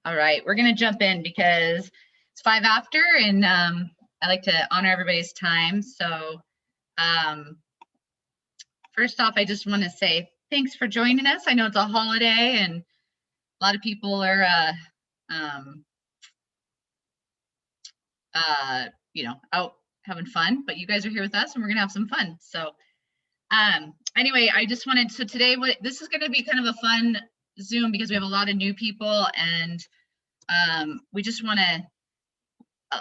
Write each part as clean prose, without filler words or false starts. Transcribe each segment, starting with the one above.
All right, we're going to jump in because it's 5 after, and I like to honor everybody's time. So first off, I just want to say thanks for joining us. I know it's a holiday and a lot of people are, out having fun, but you guys are here with us and we're going to have some fun. So anyway, I just wanted, so today, this is going to be kind of a fun Zoom because we have a lot of new people, and we just want to,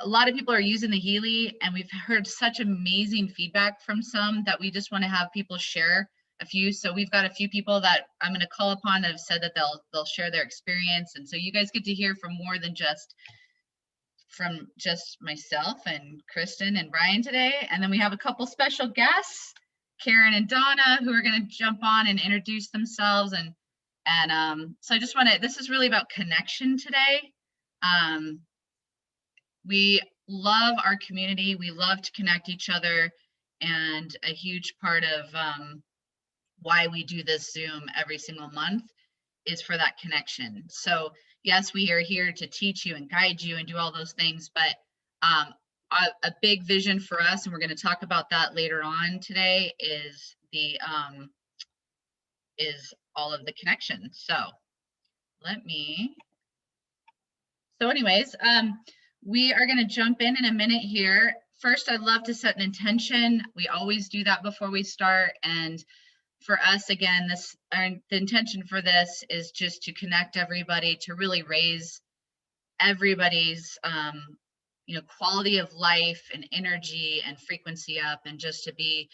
a lot of people are using the Healy, and we've heard such amazing feedback from some that we just want to have people share a few. So we've got a few people that I'm going to call upon that have said that they'll share their experience, and so you guys get to hear from more than just myself and Kristen and Brian today. And then we have a couple special guests, Karen and Donna, who are going to jump on and introduce themselves. And so I just want to, this is really about connection today. We love our community. We love to connect each other. And a huge part of why we do this Zoom every single month is for that connection. So yes, we are here to teach you and guide you and do all those things, but a big vision for us, and we're going to talk about that later on today, is all of the connections. So anyways, we are going to jump in a minute here. First, I'd love to set an intention. We always do that before we start. And for us, again, the intention for this is just to connect everybody, to really raise everybody's quality of life and energy and frequency up, and just to be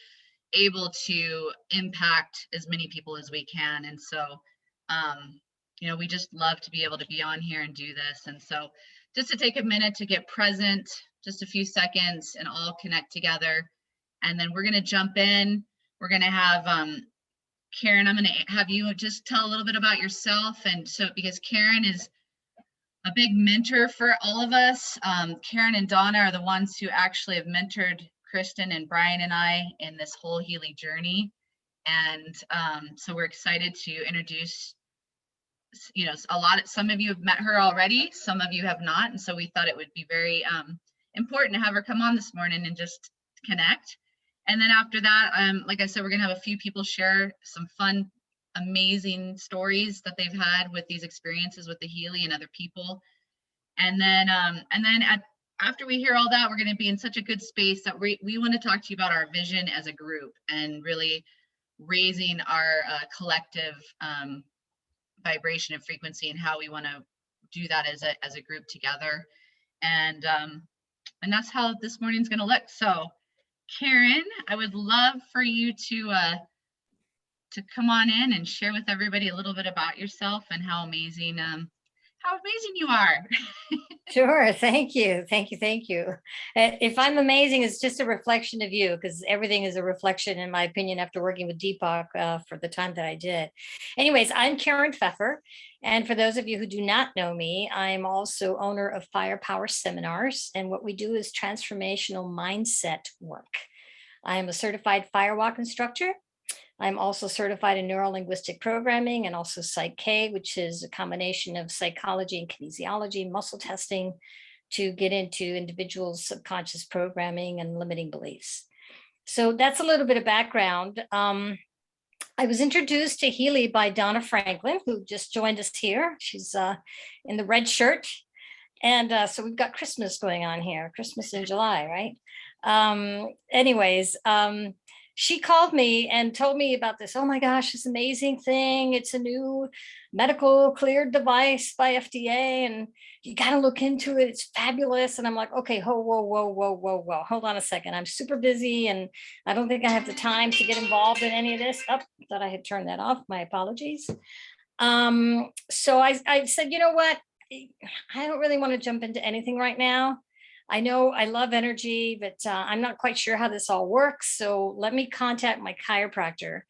able to impact as many people as we can. And so we just love to be able to be on here and do this. And so just to take a minute to get present, just a few seconds, and all connect together. And then we're going to jump in. We're going to have Karen, I'm going to have you just tell a little bit about yourself. And so, because Karen is a big mentor for all of us, Karen and Donna are the ones who actually have mentored Kristen and Brian and I in this whole Healy journey. And so we're excited to introduce, some of you have met her already, some of you have not. And so we thought it would be very important to have her come on this morning and just connect. And then after that, like I said, we're going to have a few people share some fun, amazing stories that they've had with these experiences with the Healy and other people. And then after we hear all that, we're going to be in such a good space that we want to talk to you about our vision as a group and really raising our collective vibration and frequency, and how we want to do that as a group together. And that's how this morning's going to look. So Karen, I would love for you to come on in and share with everybody a little bit about yourself and how amazing you are. Sure. Thank you. If I'm amazing, it's just a reflection of you, because everything is a reflection, in my opinion, after working with Deepak for the time that I did. Anyways, I'm Karen Pfeffer. And for those of you who do not know me, I'm also owner of Firepower Seminars. And what we do is transformational mindset work. I am a certified Firewalk instructor. I'm also certified in neuro-linguistic programming, and also Psych-K, which is a combination of psychology and kinesiology, muscle testing, to get into individuals' subconscious programming and limiting beliefs. So that's a little bit of background. I was introduced to Healy by Donna Franklin, who just joined us here. She's in the red shirt. And so we've got Christmas going on here, Christmas in July, right? She called me and told me about this. Oh my gosh, this amazing thing. It's a new medical cleared device by FDA, and you got to look into it. It's fabulous. And I'm like, okay, whoa. Hold on a second. I'm super busy, and I don't think I have the time to get involved in any of this. Oh, thought I had turned that off. My apologies. So I said, you know what? I don't really want to jump into anything right now. I know I love energy, but I'm not quite sure how this all works. So let me contact my chiropractor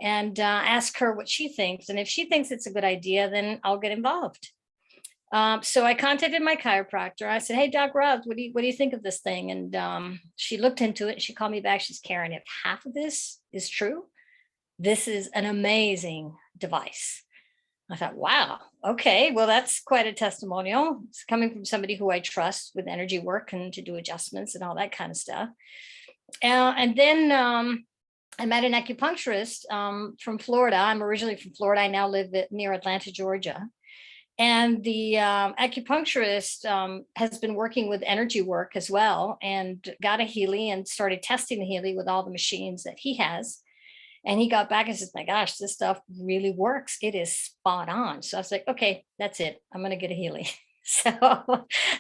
and ask her what she thinks. And if she thinks it's a good idea, then I'll get involved. So I contacted my chiropractor. I said, hey, Doc Rob, what do you think of this thing? And she looked into it. She called me back. She's, Karen, if half of this is true, this is an amazing device. I thought, wow, okay, well, that's quite a testimonial. It's coming from somebody who I trust with energy work and to do adjustments and all that kind of stuff. And then I met an acupuncturist from Florida. I'm originally from Florida. I now live near Atlanta, Georgia. And the acupuncturist has been working with energy work as well, and got a Healy and started testing the Healy with all the machines that he has. And he got back and says, my gosh, this stuff really works. It is spot on. So I was like, okay, that's it. I'm going to get a Healy.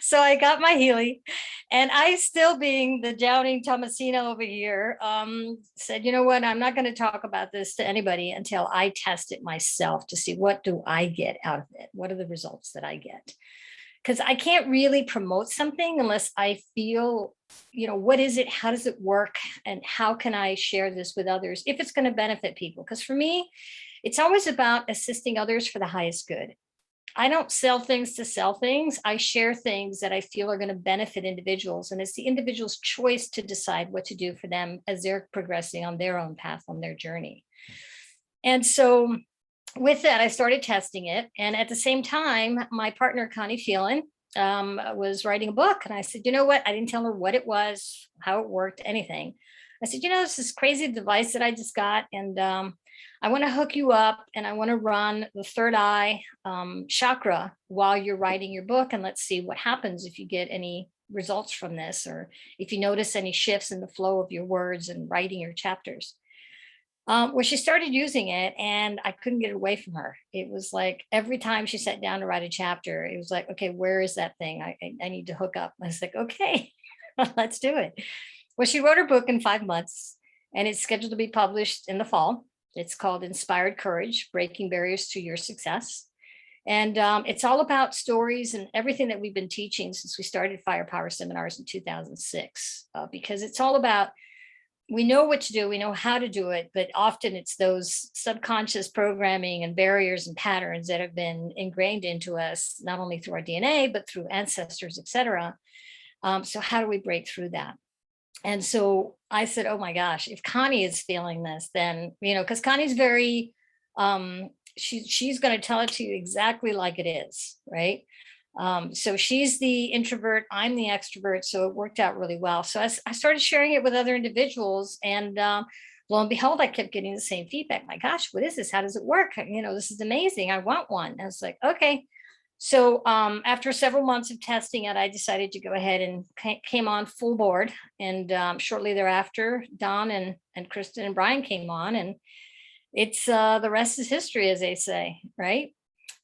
So I got my Healy, and I, still being the doubting Thomasina over here, said, you know what, I'm not going to talk about this to anybody until I test it myself to see what do I get out of it. What are the results that I get? Because I can't really promote something unless I feel, what is it? How does it work? And how can I share this with others if it's going to benefit people? Because for me, it's always about assisting others for the highest good. I don't sell things to sell things. I share things that I feel are going to benefit individuals. And it's the individual's choice to decide what to do for them as they're progressing on their own path, on their journey. And so with that, I started testing it. And at the same time, my partner, Connie Phelan, was writing a book. And I said, you know what? I didn't tell her what it was, how it worked, anything. I said, this is crazy device that I just got. And I want to hook you up, and I want to run the third eye chakra while you're writing your book. And let's see what happens if you get any results from this, or if you notice any shifts in the flow of your words and writing your chapters. Well, she started using it, and I couldn't get away from her. It was like every time she sat down to write a chapter, it was like, okay, where is that thing? I need to hook up. I was like, okay, let's do it. Well, she wrote her book in 5 months, and it's scheduled to be published in the fall. It's called Inspired Courage, Breaking Barriers to Your Success. And it's all about stories and everything that we've been teaching since we started Firepower Seminars in 2006, because it's all about, we know what to do, we know how to do it, but often it's those subconscious programming and barriers and patterns that have been ingrained into us, not only through our DNA, but through ancestors, et cetera. So how do we break through that? And so I said, oh my gosh, if Connie is feeling this, then, because Connie's very, she's going to tell it to you exactly like it is, right? So she's the introvert, I'm the extrovert. So it worked out really well. So I started sharing it with other individuals, and lo and behold, I kept getting the same feedback. My gosh, what is this? How does it work? This is amazing. I want one. I was like, okay. So after several months of testing it, I decided to go ahead and came on full board. And shortly thereafter, Don and Kristen and Brian came on, and it's the rest is history, as they say, right?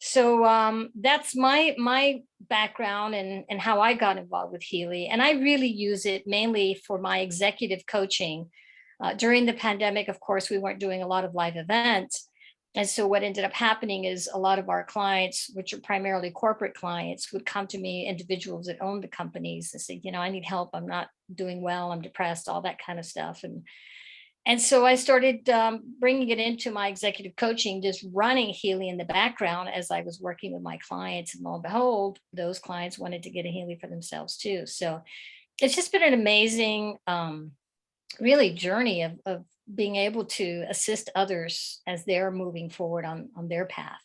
So that's my background and how I got involved with Healy. And I really use it mainly for my executive coaching. During the pandemic, of course, we weren't doing a lot of live events. And so what ended up happening is a lot of our clients, which are primarily corporate clients, would come to me, individuals that own the companies, and say, I need help. I'm not doing well. I'm depressed, all that kind of stuff. And so I started bringing it into my executive coaching, just running Healy in the background as I was working with my clients. And lo and behold, those clients wanted to get a Healy for themselves too. So it's just been an amazing, really journey of being able to assist others as they're moving forward on their path.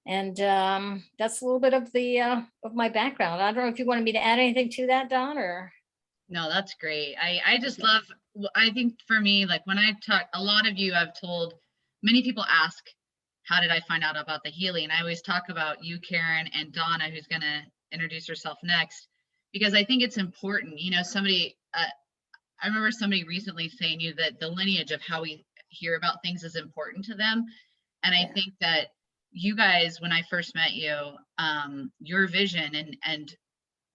And that's a little bit of my background. I don't know if you wanted me to add anything to that, Don, or. No, that's great. I just love, I think for me, like when I talk, a lot of you I've told, many people ask, how did I find out about the Healy? And I always talk about you, Karen, and Donna, who's going to introduce herself next, because I think it's important. Somebody, I remember somebody recently saying that the lineage of how we hear about things is important to them. And I think that you guys, when I first met you, your vision and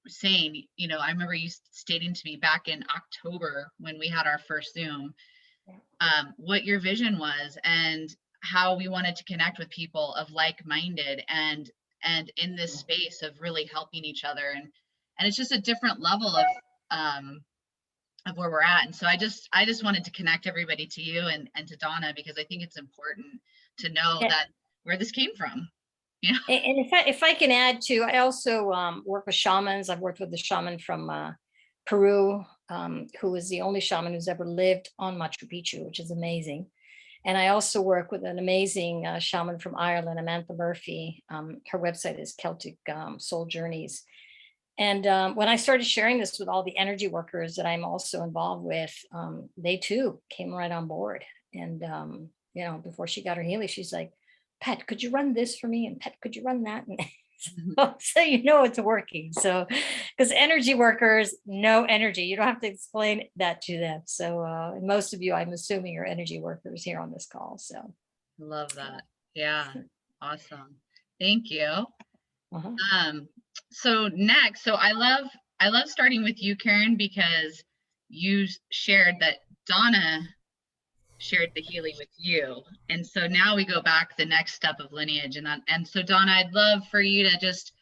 saying, I remember you stating to me back in October when we had our first Zoom, what your vision was and how we wanted to connect with people of like-minded and in this space of really helping each other. And it's just a different level of where we're at. And so I just wanted to connect everybody to you and to Donna, because I think it's important to know that where this came from. Yeah. And if I can add to, I also work with shamans. I've worked with the shaman from Peru, who is the only shaman who's ever lived on Machu Picchu, which is amazing. And I also work with an amazing shaman from Ireland, Amantha Murphy. Her website is Celtic Soul Journeys. And when I started sharing this with all the energy workers that I'm also involved with, they too came right on board. And, before she got her Healy, she's like, Pet, could you run this for me? And Pet, could you run that? And so it's working. So, because energy workers know energy, you don't have to explain that to them. So, and most of you, I'm assuming, are energy workers here on this call. So, Love that. Yeah. Awesome. Thank you. uh-huh. So next, I love starting with you, Karen, because you shared that Donna shared the Healy with you. And so now we go back the next step of lineage. And so Donna, I'd love for you to just,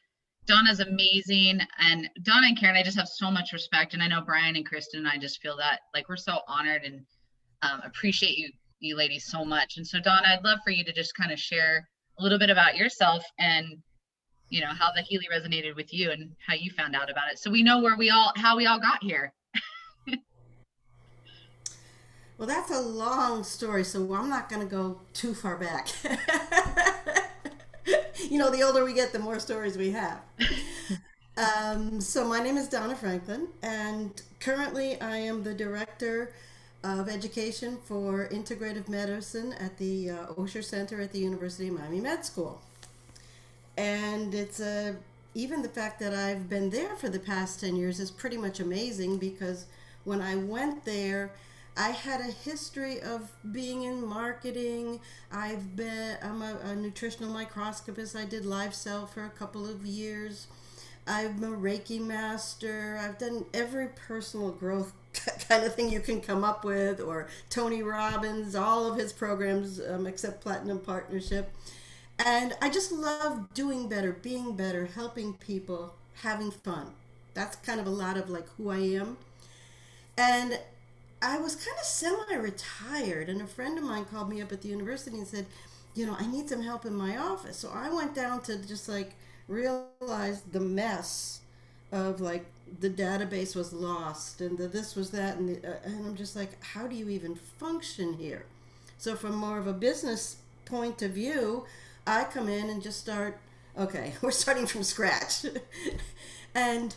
Donna's amazing. And Donna and Karen, I just have so much respect. And I know Brian and Kristen and I just feel that like we're so honored and appreciate you ladies so much. And so Donna, I'd love for you to just kind of share a little bit about yourself and how the Healy resonated with you and how you found out about it. So we know how we all got here. Well, that's a long story, so I'm not going to go too far back. The older we get, the more stories we have. So my name is Donna Franklin, and currently I am the director of education for integrative medicine at the Osher Center at the University of Miami Med School. And even the fact that I've been there for the past 10 years is pretty much amazing, because when I went there, I had a history of being in marketing. I'm a nutritional microscopist. I did live cell for a couple of years. I'm a Reiki master. I've done every personal growth kind of thing you can come up with, or Tony Robbins, all of his programs except Platinum Partnership. And I just love doing better, being better, helping people, having fun. That's kind of a lot of like who I am. And I was kind of semi-retired, and a friend of mine called me up at the university and said, I need some help in my office. So I went down to just like realize the mess of like the database was lost and this was that, and I'm just like, how do you even function here? So from more of a business point of view, I come in and just start, okay, we're starting from scratch. And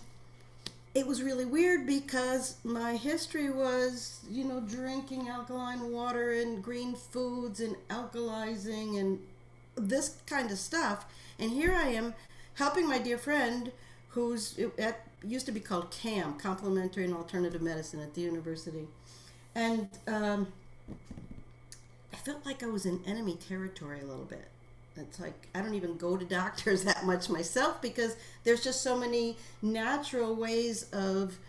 it was really weird because my history was, drinking alkaline water and green foods and alkalizing and this kind of stuff. And here I am helping my dear friend who's used to be called CAM, Complementary and Alternative Medicine at the university. And I felt like I was in enemy territory a little bit. It's like I don't even go to doctors that much myself because there's just so many natural ways of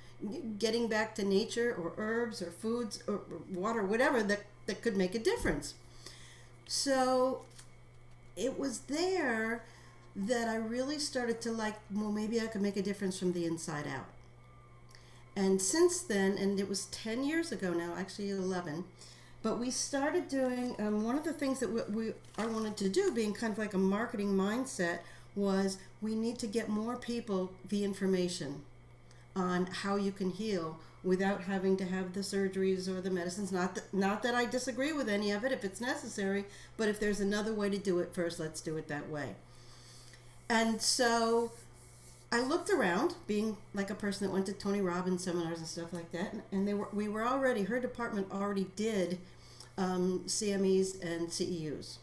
getting back to nature, or herbs or foods or water, whatever, that could make a difference. So it was there that I really started to like, well, maybe I could make a difference from the inside out. And since then, and it was 10 years ago now, actually 11, but we started doing, one of the things that I wanted to do, being kind of like a marketing mindset, was we need to get more people the information on how you can heal without having to have the surgeries or the medicines. Not that I disagree with any of it if it's necessary, but if there's another way to do it first, let's do it that way. And so I looked around, being like a person that went to Tony Robbins seminars and stuff like that, and her department already did CMEs and CEUs.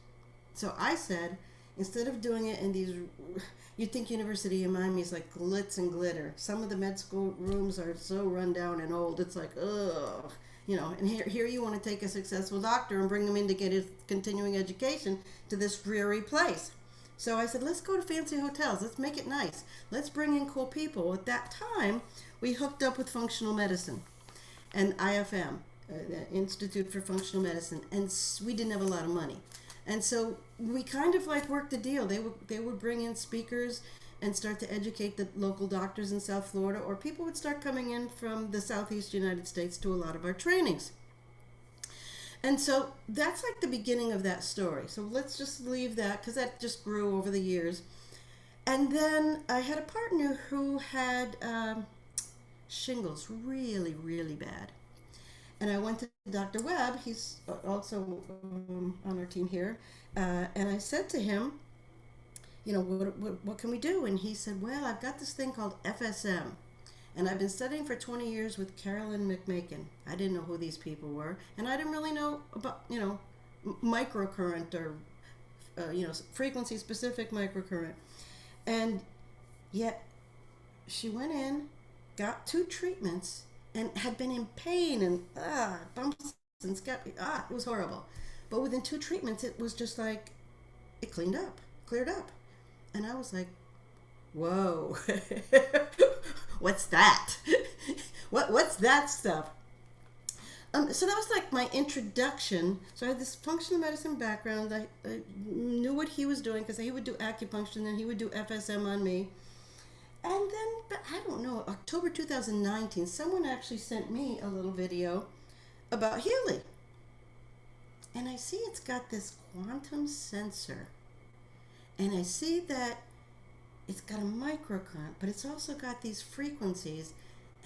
So I said, instead of doing it in these, you'd think University of Miami is like glitz and glitter. Some of the med school rooms are so run down and old, it's like, ugh. And here you want to take a successful doctor and bring him in to get his continuing education to this dreary place. So I said, let's go to fancy hotels. Let's make it nice. Let's bring in cool people. At that time, we hooked up with functional medicine and IFM, Institute for Functional Medicine, and we didn't have a lot of money. And so we kind of like worked the deal. They would bring in speakers and start to educate the local doctors in South Florida, or people would start coming in from the Southeast United States to a lot of our trainings. And so that's like the beginning of that story. So let's just leave that, because that just grew over the years. And then I had a partner who had shingles really, really bad. And I went to Dr. Webb, he's also on our team here, and I said to him, you know, what can we do? And he said, well, I've got this thing called FSM. And I've been studying for 20 years with Carolyn McMakin. I didn't know who these people were. And I didn't really know about, you know, microcurrent or, you know, frequency specific microcurrent. And yet she went in, got 2 treatments, and had been in pain and bumps and it was horrible. But within 2 treatments, it was just like, it cleared up. And I was like, whoa, what's that? What's that stuff? So that was like my introduction. So I had this functional medicine background. I knew what he was doing because he would do acupuncture and then he would do FSM on me. And then, but I don't know, October 2019, someone actually sent me a little video about Healy. And I see it's got this quantum sensor. And I see that it's got a microcurrent, but it's also got these frequencies.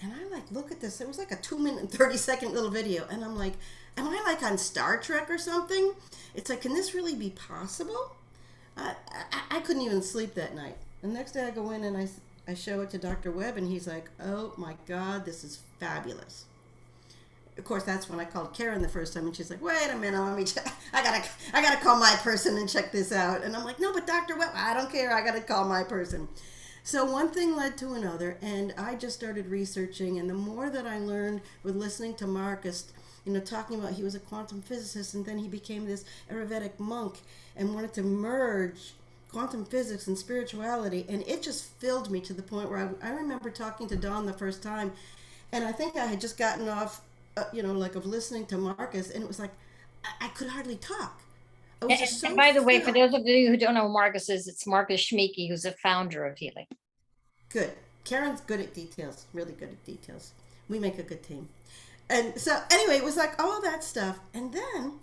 And I like look at this. It was like a 2-minute and 30-second little video. And I'm like, am I like on Star Trek or something? It's like, can this really be possible? I couldn't even sleep that night. The next day I go in and I show it to Dr. Webb, and he's like, oh my God, this is fabulous. Of course, that's when I called Karen the first time, and she's like, wait a minute, let me check. I gotta call my person and check this out. And I'm like, no, but Dr. Webb, I don't care, I gotta call my person. So one thing led to another, and I just started researching, and the more that I learned with listening to Marcus, you know, talking about he was a quantum physicist, and then he became this Ayurvedic monk and wanted to merge quantum physics and spirituality, and it just filled me to the point where I remember talking to Dawn the first time, and I think I had just gotten off, you know, like of listening to Marcus, and it was like I could hardly talk. I was just so And by the way, for filled. those of you who don't know who Marcus is, it's Marcus Schmieke, who's the founder of Healy. Good. Karen's good at details, really good at details. We make a good team. And so anyway, it was like all that stuff, and then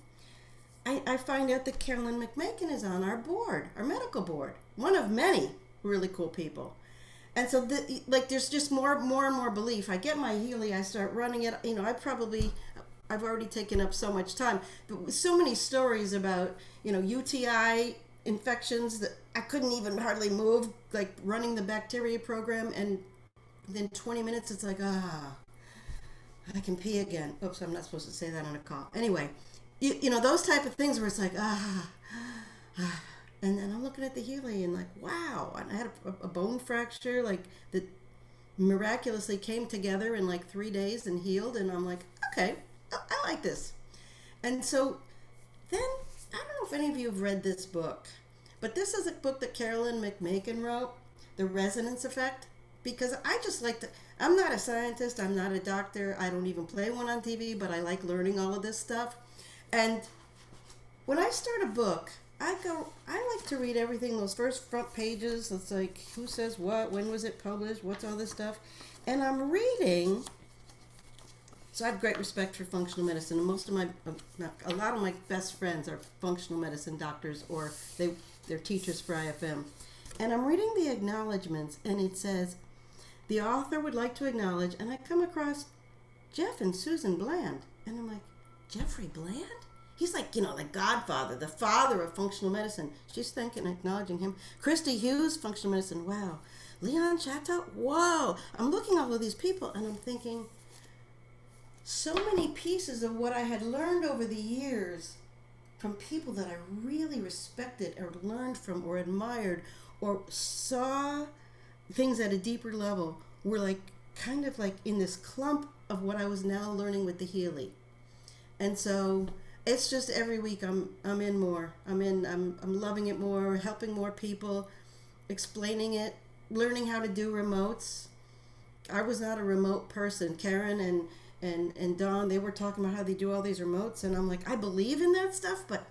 I find out that Carolyn McMakin is on our board, our medical board, one of many really cool people. And so, like, there's just more and more belief. I get my Healy, I start running it. You know, I've already taken up so much time, but with so many stories about, you know, UTI infections that I couldn't even hardly move, like running the bacteria program, and within 20 minutes, it's like, I can pee again. Oops, I'm not supposed to say that on a call. Anyway, you know, those type of things where it's like, and then I'm looking at the Healy and like, wow, I had a bone fracture, like that miraculously came together in like 3 days and healed. And I'm like, okay, I like this. And so then, I don't know if any of you have read this book, but this is a book that Carolyn McMakin wrote, The Resonance Effect, because I just like to, I'm not a scientist, I'm not a doctor, I don't even play one on TV, but I like learning all of this stuff. And when I start a book, I like to read everything, those first front pages. It's like, who says what, when was it published, what's all this stuff. And I'm reading, so I have great respect for functional medicine. And a lot of my best friends are functional medicine doctors, or they're teachers for IFM. And I'm reading the acknowledgments, and it says, the author would like to acknowledge, and I come across Jeff and Susan Bland. And I'm like, Jeffrey Bland? He's like, you know, the godfather, the father of functional medicine. She's thanking and acknowledging him. Christy Hughes, functional medicine, wow. Leon Chateau, whoa. I'm looking at all of these people, and I'm thinking, so many pieces of what I had learned over the years from people that I really respected or learned from or admired or saw things at a deeper level were like kind of like in this clump of what I was now learning with the Healy. And so it's just every week I'm in more. I'm loving it more, helping more people, explaining it, learning how to do remotes. I was not a remote person. Karen and Dawn, they were talking about how they do all these remotes, and I'm like, I believe in that stuff, but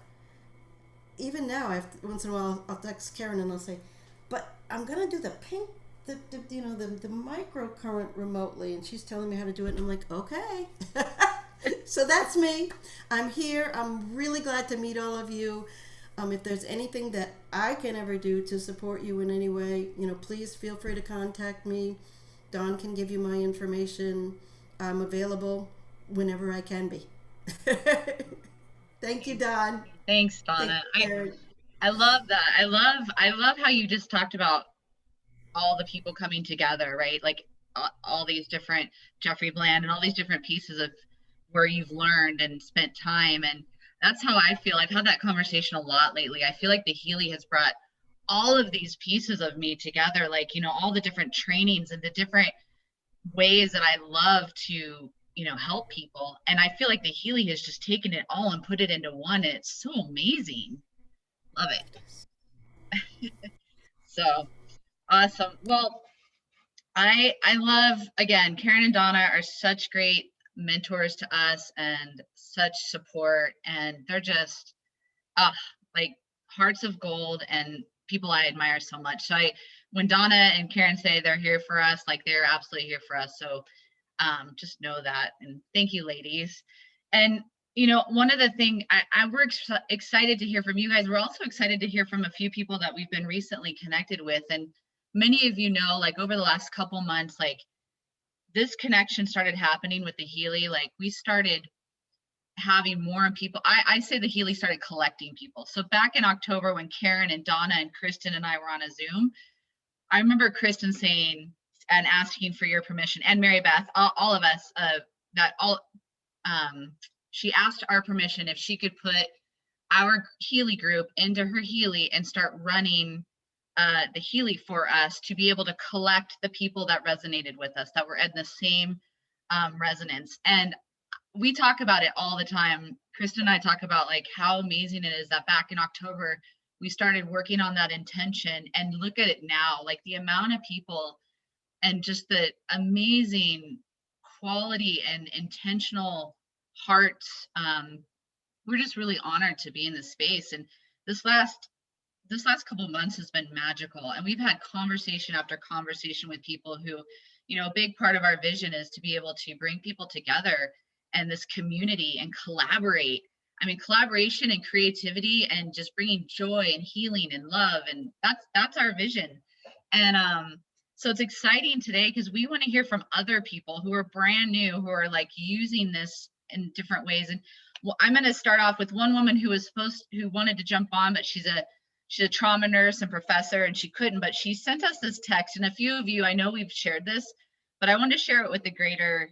even now, once in a while, I'll text Karen and I'll say, but I'm gonna do the pink, the microcurrent remotely, and she's telling me how to do it, and I'm like, okay. So that's me. I'm here. I'm really glad to meet all of you. If there's anything that I can ever do to support you in any way, you know, please feel free to contact me. Dawn can give you my information. I'm available. whenever I can be. Thank you, Don. Thanks, Thank Donna. you, Karen. I love that. I love how you just talked about all the people coming together, right? Like all these different Jeffrey Bland and all these different pieces of where you've learned and spent time. And that's how I feel. I've had that conversation a lot lately. I feel like the Healy has brought all of these pieces of me together, like, all the different trainings and the different ways that I love to, help people. And I feel like the Healy has just taken it all and put it into one. And it's so amazing. Love it. So awesome. Well, I love, again, Karen and Donna are such great mentors to us and such support, and they're just like hearts of gold and people I admire so much. So when Donna and Karen say they're here for us, like they're absolutely here for us. So just know that, and thank you, ladies. And one of the things we're excited to hear from you guys. We're also excited to hear from a few people that we've been recently connected with, and many of you know, like over the last couple months, like this connection started happening with the Healy. Like we started having more people. I say the Healy started collecting people. So back in October, when Karen and Donna and Kristen and I were on a Zoom, I remember Kristen saying and asking for your permission, and Mary Beth, all of us, she asked our permission if she could put our Healy group into her Healy and start running the Healy for us to be able to collect the people that resonated with us, that were in the same resonance. And we talk about it all the time. Kristen and I talk about like how amazing it is that back in October, we started working on that intention, and look at it now, like the amount of people and just the amazing quality and intentional hearts. We're just really honored to be in this space. And this last couple of months has been magical, and we've had conversation after conversation with people who, a big part of our vision is to be able to bring people together and this community and collaborate. I mean, collaboration and creativity and just bringing joy and healing and love, and that's our vision. And so it's exciting today because we want to hear from other people who are brand new, who are like using this in different ways. And well, I'm going to start off with one woman who wanted to jump on, but she's a trauma nurse and professor, and she couldn't, but she sent us this text. And a few of you, I know we've shared this, but I wanted to share it with the greater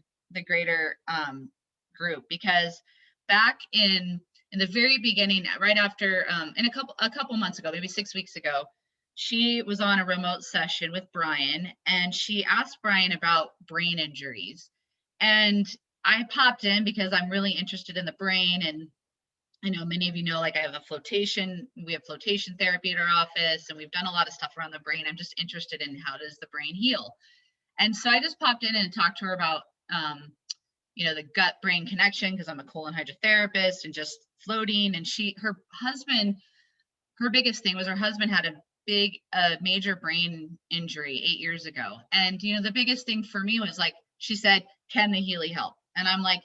group, because back in the very beginning, right after, in a couple months ago, maybe 6 weeks ago, she was on a remote session with Brian, and she asked Brian about brain injuries. And I popped in because I'm really interested in the brain, and I know many of you know, like we have flotation therapy at our office, and we've done a lot of stuff around the brain. I'm just interested in how does the brain heal. And so I just popped in and talked to her about, the gut brain connection, because I'm a colon hydrotherapist, and just floating. And her biggest thing was her husband had a major brain injury 8 years ago. And, the biggest thing for me was like, she said, can the Healy help? And I'm like,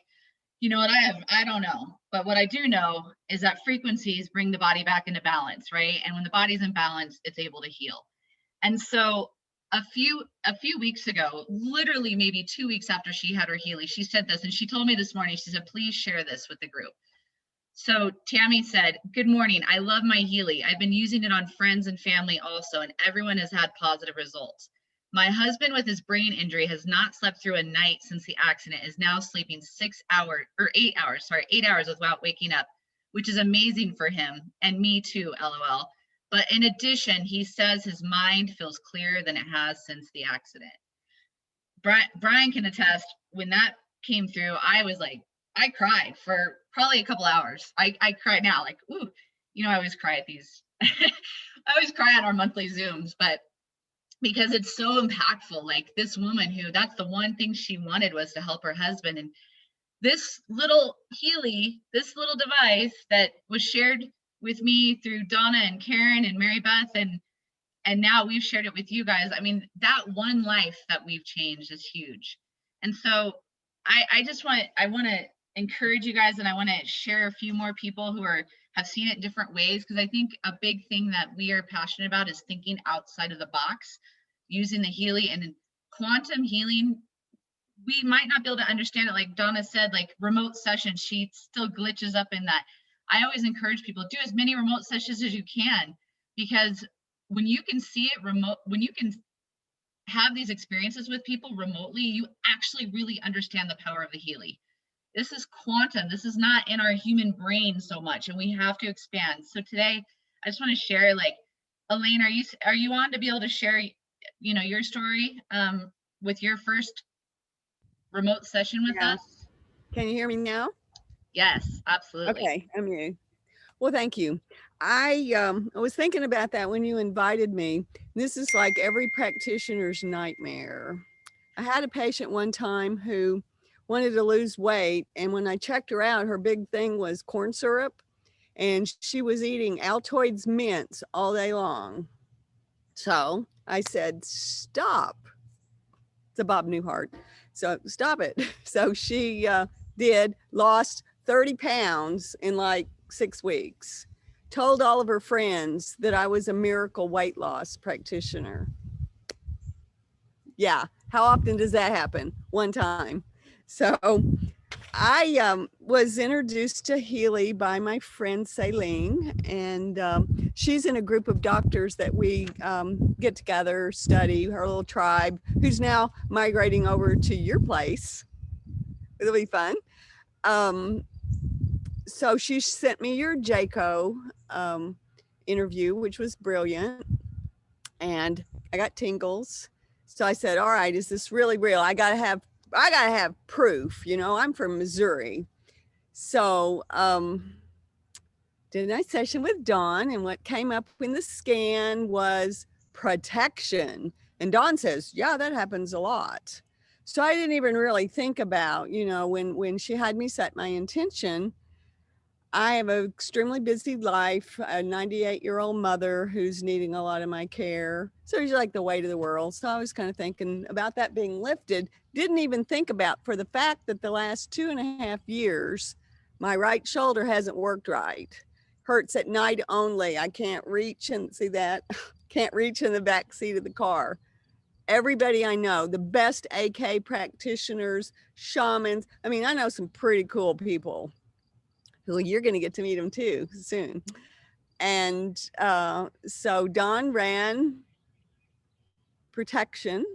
you know what, I don't know. But what I do know is that frequencies bring the body back into balance, right? And when the body's in balance, it's able to heal. And so a few weeks ago, literally maybe 2 weeks after she had her Healy, she said this, and she told me this morning, she said, please share this with the group. So Tammy said, good morning. I love my Healy. I've been using it on friends and family also, and everyone has had positive results. My husband with his brain injury has not slept through a night since the accident, is now sleeping 8 hours without waking up, which is amazing for him, and me too, LOL. But in addition, he says his mind feels clearer than it has since the accident. Brian can attest, when that came through, I cried for probably a couple hours. I cried now, like, ooh, I always cry at these, I always cry on our monthly Zooms, but because it's so impactful. Like this woman who, that's the one thing she wanted, was to help her husband. And this little Healy, this little device that was shared with me through Donna and Karen and Mary Beth, and now we've shared it with you guys. I mean, that one life that we've changed is huge. And so I want to encourage you guys, and I want to share a few more people who have seen it in different ways, because I think a big thing that we are passionate about is thinking outside of the box, using the Healy and quantum healing. we might not be able to understand it. Like Donna said, like remote sessions, she still glitches up in that. I always encourage people, do as many remote sessions as you can, because when you can see it remote, when you can have these experiences with people remotely, you actually really understand the power of the Healy. This is quantum. This is not in our human brain so much, and we have to expand. So today, I just want to share, like, Elaine, are you on to be able to share, your story with your first remote session with Yeah. us? Can you hear me now? Yes, absolutely. Okay, I'm you. Well, thank you. I was thinking about that when you invited me. This is like every practitioner's nightmare. I had a patient one time who wanted to lose weight, and when I checked her out, her big thing was corn syrup, and she was eating Altoids mints all day long. So I said, "Stop." It's a Bob Newhart. So stop it. So she did, lost 30 pounds in like 6 weeks, told all of her friends that I was a miracle weight loss practitioner. Yeah. How often does that happen? One time. So I was introduced to Healy by my friend Celine, and she's in a group of doctors that we get together, study, her little tribe, who's now migrating over to your place. It'll be fun. So she sent me your JACO interview, which was brilliant, and I got tingles. So I said, all right, is this really real? I gotta have proof. I'm from Missouri. So did a nice session with Dawn, and what came up in the scan was protection. And Dawn says, yeah, that happens a lot. So I didn't even really think about, when she had me set my intention. I have an extremely busy life, a 98-year-old mother who's needing a lot of my care. So she's like the weight of the world. So I was kind of thinking about that being lifted. Didn't even think about for the fact that the last 2.5 years, my right shoulder hasn't worked right. Hurts at night only. I can't reach, and see that? Can't reach in the back seat of the car. Everybody I know, the best AK practitioners, shamans. I mean, I know some pretty cool people who you're going to get to meet them too soon. And so Dawn ran protection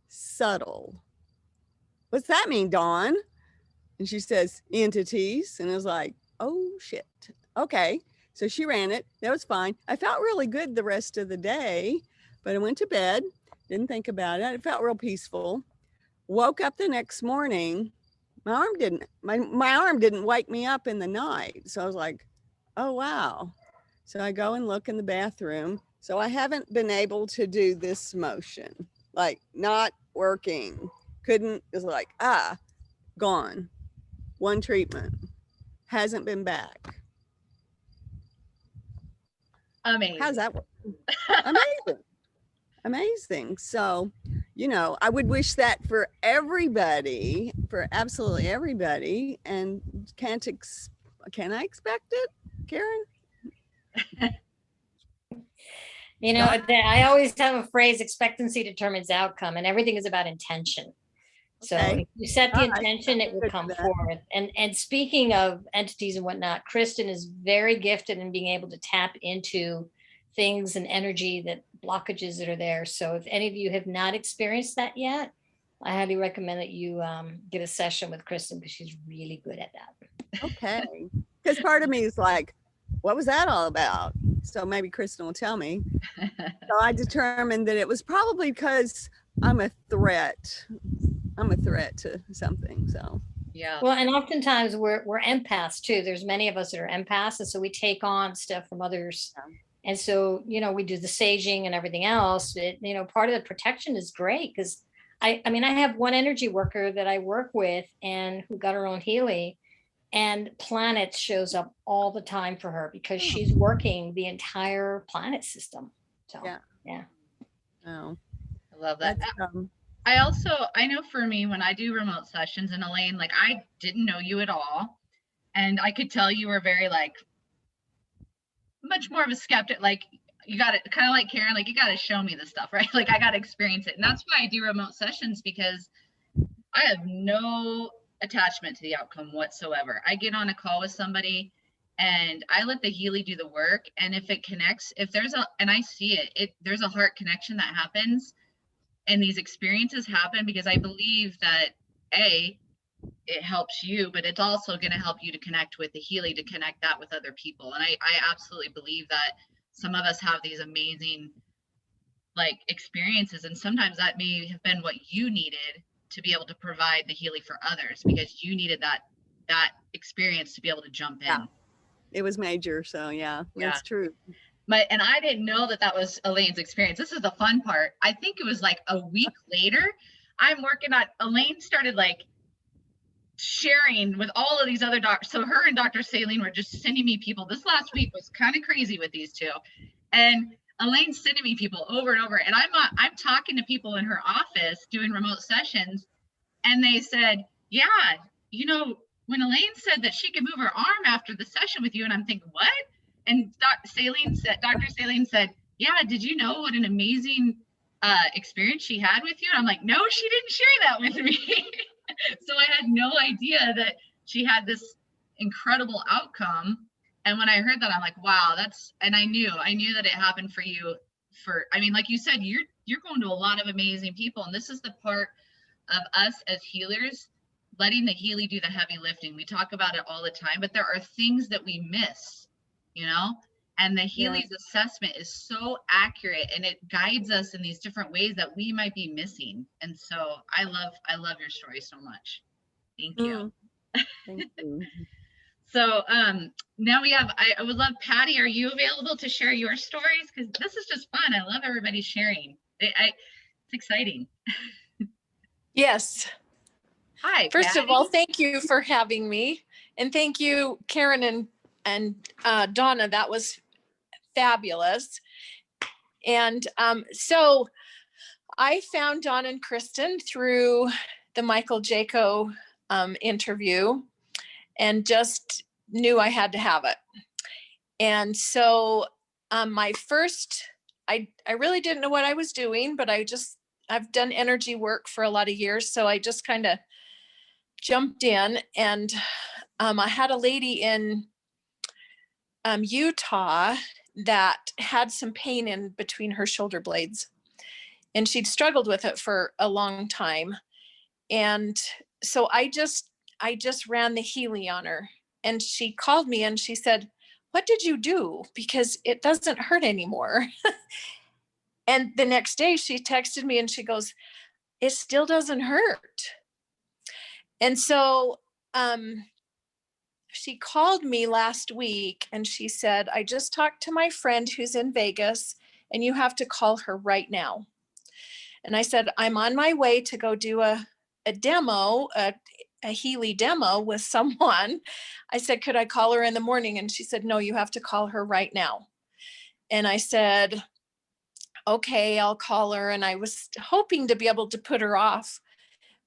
subtle. What's that mean, Dawn? And she says entities. And I was like, oh shit. Okay. So she ran it. That was fine. I felt really good the rest of the day, but I went to bed, didn't think about it. It felt real peaceful. Woke up the next morning. My arm didn't wake me up in the night. So I was like, oh, wow. So I go and look in the bathroom. So I haven't been able to do this motion, like not working. Couldn't, it was like, gone. One treatment. Hasn't been back. Amazing. How's that work? Amazing. Amazing. So, I would wish that for everybody, for absolutely everybody. And can I expect it, Karen? I always have a phrase, expectancy determines outcome, and everything is about intention. So Okay. if you set the All right. intention, it will Good come for that. forth. And speaking of entities and whatnot, Kristen is very gifted in being able to tap into things and energy, that blockages that are there. So if any of you have not experienced that yet, I highly recommend that you get a session with Kristen, because she's really good at that. Okay. Because part of me is like, what was that all about? So maybe Kristen will tell me. So I determined that it was probably because I'm a threat. I'm a threat to something. So Yeah. Well, and oftentimes we're empaths too. There's many of us that are empaths, and so we take on stuff from others. And so, we do the saging and everything else. Part of the protection is great, because I have one energy worker that I work with, and who got her own Healy, and planets shows up all the time for her, because she's working the entire planet system. So, yeah. Oh, I love that. that's, I know for me, when I do remote sessions, and Elaine, like, I didn't know you at all. And I could tell you were very, like, much more of a skeptic. Like, you got to, kind of like Karen, like, you got to show me this stuff, right? Like, I got to experience it. And that's why I do remote sessions, because I have no attachment to the outcome whatsoever. I get on a call with somebody and I let the Healy do the work. And if it connects, if there's a, and I see it, there's a heart connection that happens, and these experiences happen because I believe that it helps you, but it's also going to help you to connect with the Healy, to connect that with other people. And I absolutely believe that some of us have these amazing like experiences, and sometimes that may have been what you needed to be able to provide the Healy for others, because you needed that experience to be able to jump in. Yeah. It was major. So yeah, that's true. And I didn't know that was Elaine's experience. This is the fun part. I think it was like a week later, I'm working on, Elaine started like sharing with all of these other doctors. So her and Dr. Saline were just sending me people. This last week was kind of crazy with these two. And Elaine's sending me people over and over. And I'm talking to people in her office doing remote sessions. And they said, yeah, you know, when Elaine said that she could move her arm after the session with you, and I'm thinking, what? And Dr. Saline said, yeah, did you know what an amazing experience she had with you? And I'm like, no, she didn't share that with me. So I had no idea that she had this incredible outcome. And when I heard that, I'm like, wow, and I knew that it happened for you. I mean, like you said, you're going to a lot of amazing people. And this is the part of us as healers, letting the Healy do the heavy lifting. We talk about it all the time, but there are things that we miss, you know, and the Healy's assessment is so accurate, and it guides us in these different ways that we might be missing. And so I love your story so much. Thank you. Thank you. So now I would love, Patty, are you available to share your stories? Because this is just fun. I love everybody sharing. It's exciting. Yes. Hi, First Patty. of all, thank you for having me. And thank you, Karen and Donna. That was fabulous. And so I found Donna and Kristen through the Michael Jaco interview, and just knew I had to have it. And so I really didn't know what I was doing, but I've done energy work for a lot of years. So I just kind of jumped in, and I had a lady in Utah that had some pain in between her shoulder blades, and she'd struggled with it for a long time. And so I just ran the Healy on her, and she called me and she said, what did you do? Because it doesn't hurt anymore. And the next day she texted me and she goes, it still doesn't hurt. And so she called me last week and she said, I just talked to my friend who's in Vegas, and you have to call her right now. And I said, I'm on my way to go do a demo, a Healy demo with someone. I said, could I call her in the morning? And she said, no, you have to call her right now. And I said, okay, I'll call her. And I was hoping to be able to put her off.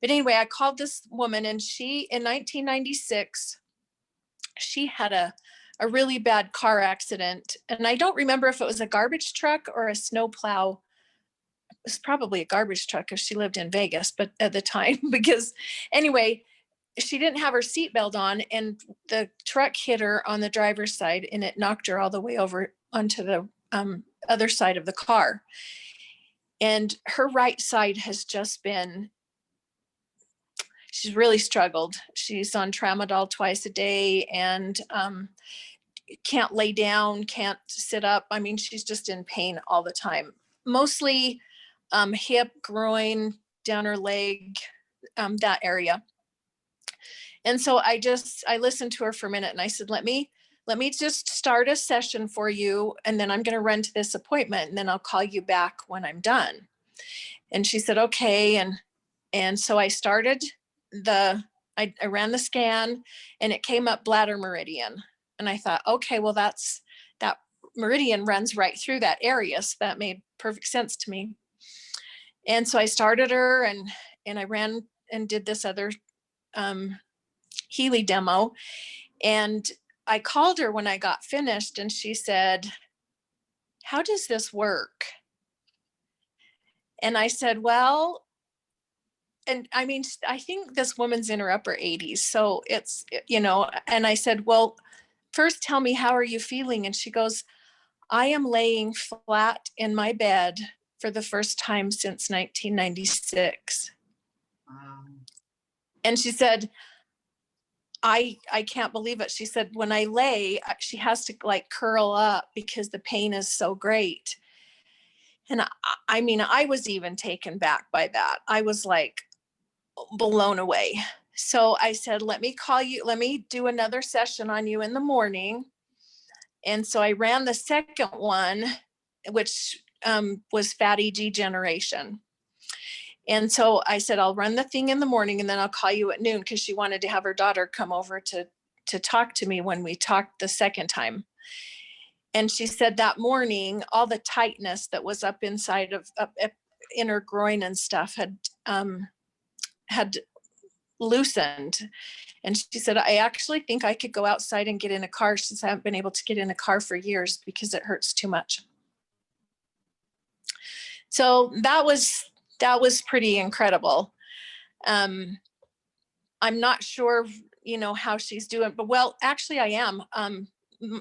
But anyway, I called this woman, and in 1996, she had a really bad car accident. And I don't remember if it was a garbage truck or a snowplow. It was probably a garbage truck because she lived in Vegas, but at the time, because anyway, she didn't have her seatbelt on, and the truck hit her on the driver's side, and it knocked her all the way over onto the other side of the car. And her right side has just been, she's really struggled. She's on tramadol twice a day, and can't lay down, can't sit up. I mean, she's just in pain all the time, mostly hip, groin, down her leg, that area. And so I listened to her for a minute, and I said, let me just start a session for you, and then I'm going to run to this appointment, and then I'll call you back when I'm done. And she said, okay. And so I started I ran the scan, and it came up bladder meridian. And I thought, okay, well, that meridian runs right through that area. So that made perfect sense to me. And so I started her, and I ran and did this other Healy demo. And I called her when I got finished, and she said, how does this work? And I said, well, and I mean, I think this woman's in her upper 80s. So it's, you know, and I said, well, first tell me, how are you feeling? And she goes, I am laying flat in my bed for the first time since 1996. Wow. And she said, I can't believe it. She said, when I lay, she has to like curl up because the pain is so great. And I mean, I was even taken back by that. I was like blown away. So I said, let me call you, let me do another session on you in the morning. And so I ran the second one, which was fatty degeneration. And so I said, I'll run the thing in the morning and then I'll call you at noon, because she wanted to have her daughter come over to talk to me when we talked the second time. And she said that morning, all the tightness that was up inside of up in her groin and stuff had loosened. And she said, I actually think I could go outside and get in a car, since I haven't been able to get in a car for years because it hurts too much. So that was pretty incredible. I'm not sure, you know, how she's doing, but well, actually I am.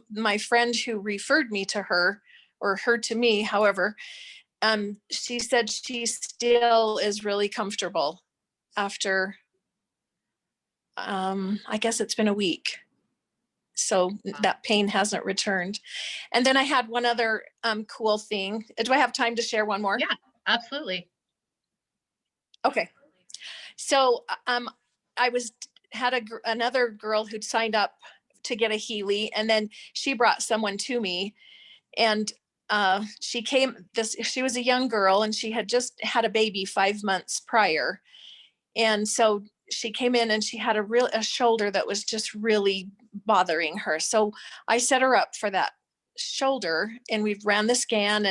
My friend who referred me to her, or her to me, however, she said she still is really comfortable after, I guess it's been a week. So that pain hasn't returned. And then I had one other cool thing. Do I have time to share one more? Yeah, absolutely. Okay. So I had another girl who'd signed up to get a Healy, and then she brought someone to me, and she was a young girl, and she had just had a baby 5 months prior. And so she came in and she had a shoulder that was just really bothering her. So I set her up for that shoulder, and we ran the scan,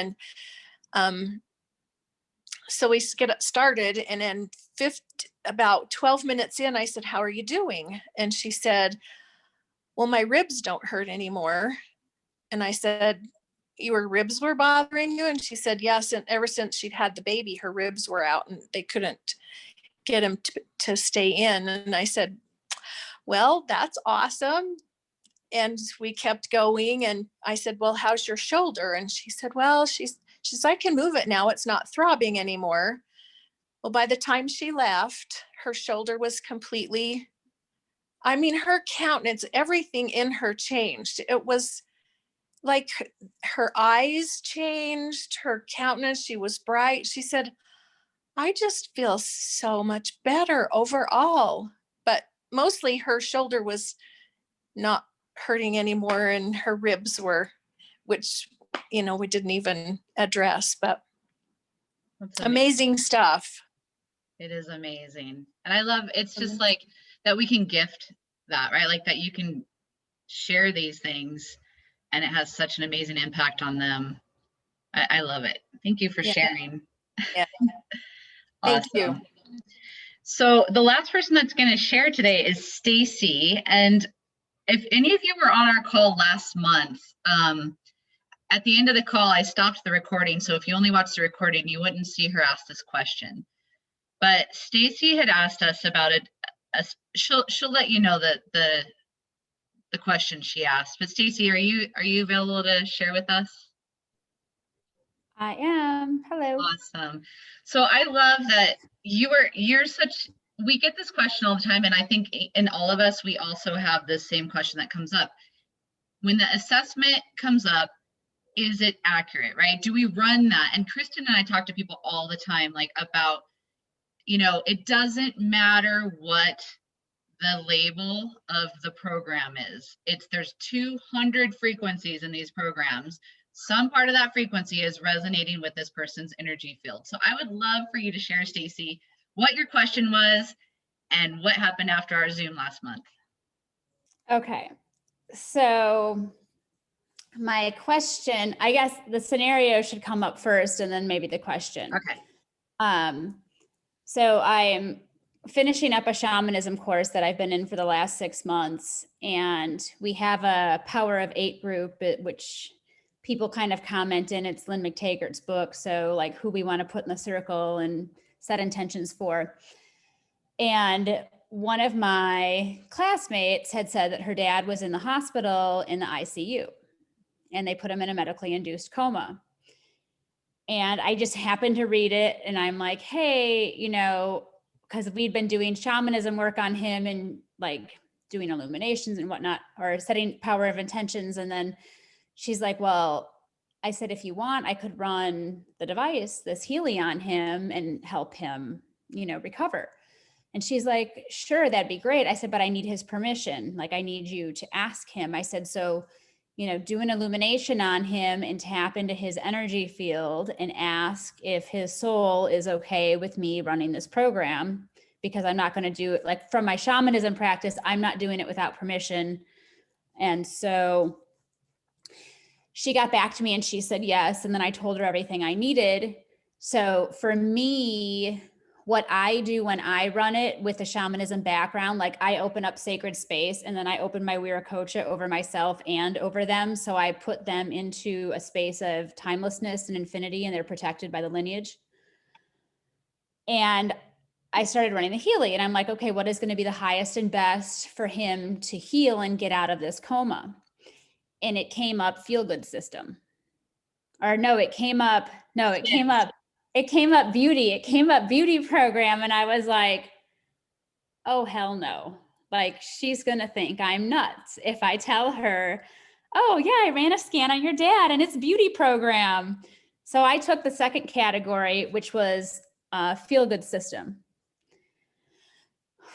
and so we get started. And then about 12 minutes in, I said, how are you doing? And she said, well, my ribs don't hurt anymore. And I said, your ribs were bothering you? And she said, yes. And ever since she'd had the baby, her ribs were out and they couldn't get him to stay in. And I said, well, that's awesome. And we kept going. And I said, well, how's your shoulder? And she said, well, she's I can move it now. It's not throbbing anymore. Well, by the time she left, her shoulder was completely, I mean, her countenance, everything in her changed. It was like her eyes changed, her countenance, she was bright. She said, I just feel so much better overall. But mostly her shoulder was not hurting anymore, and her ribs were, which, you know, we didn't even address, but That's amazing stuff. It is amazing. And I love, it's just like that we can gift that, right? Like that you can share these things and it has such an amazing impact on them. I love it. Thank you for sharing. Yeah. Awesome. Thank you. So the last person that's going to share today is Stacy. And if any of you were on our call last month, at the end of the call, I stopped the recording. So if you only watched the recording, you wouldn't see her ask this question. But Stacy had asked us about it. She'll let you know that the question she asked. But Stacy, are you available to share with us? I am. Hello. Awesome. So I love that you're such, we get this question all the time, and I think in all of us, we also have this same question that comes up. When the assessment comes up, is it accurate, right? Do we run that? And Kristen and I talk to people all the time, like about, you know, it doesn't matter what the label of the program is. There's 200 frequencies in these programs. Some part of that frequency is resonating with this person's energy field. So I would love for you to share, Stacy, what your question was and what happened after our Zoom last month. Okay. So my question, I guess the scenario should come up first and then maybe the question. Okay. So I'm finishing up a shamanism course that I've been in for the last 6 months. And we have a Power of 8 group, which people kind of comment in. It's Lynn McTaggart's book. So like who we want to put in the circle and set intentions for. And one of my classmates had said that her dad was in the hospital in the ICU, and they put him in a medically induced coma. And I just happened to read it, and I'm like, hey, you know, because we'd been doing shamanism work on him and like doing illuminations and whatnot, or setting power of intentions. And then she's like, well, I said, if you want, I could run the device, this Healy, on him and help him, you know, recover. And she's like, sure, that'd be great. I said, but I need his permission. Like, I need you to ask him. I said, so, you know, do an illumination on him and tap into his energy field and ask if his soul is okay with me running this program, because I'm not going to do it like from my shamanism practice. I'm not doing it without permission. And so she got back to me and she said yes. And then I told her everything I needed. So for me, what I do when I run it with the shamanism background, like I open up sacred space and then I open my Wiracocha over myself and over them. So I put them into a space of timelessness and infinity, and they're protected by the lineage. And I started running the Healy, and I'm like, okay, what is going to be the highest and best for him to heal and get out of this coma? And it came up feel good system. Or no, it came up beauty. It came up beauty program. And I was like, oh, hell no. Like, she's going to think I'm nuts if I tell her, oh yeah, I ran a scan on your dad and it's beauty program. So I took the second category, which was feel good system.